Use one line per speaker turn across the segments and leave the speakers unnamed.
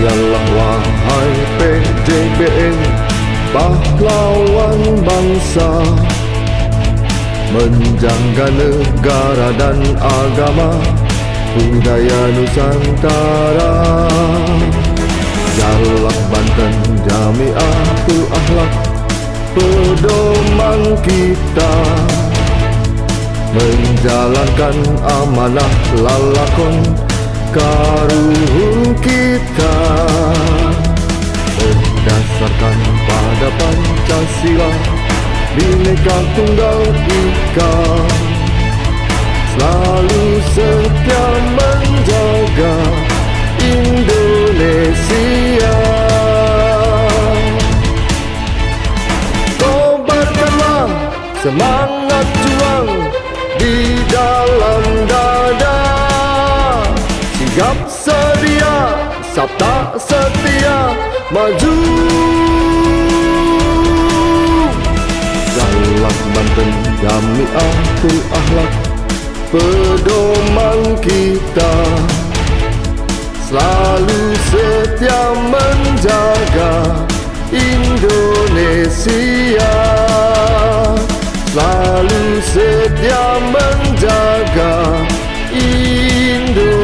Percayalah wahai PJBN, pahlawan bangsa, menjaga negara dan agama, budaya Nusantara. Jalak Banten Jamiatul Akhlak, pedoman kita, menjalankan amanah lalakon karuhun kita, berdasarkan pada Pancasila, Bhinneka Tunggal Ika, selalu setia menjaga Indonesia. Kobarkanlah semangat juang di dalam dada, sigap sedia, sabta setia, maju. Jalak Banten Jamiatul Akhlak, pedoman kita, selalu setia menjaga Indonesia, selalu setia menjaga Indonesia.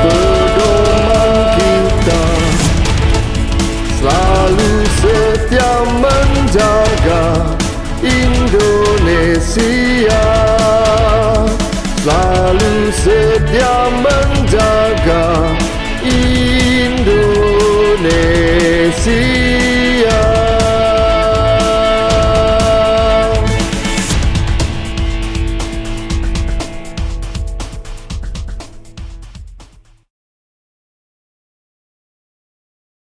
Pedoman kita, selalu setia menjaga Indonesia, selalu setia menjaga Indonesia.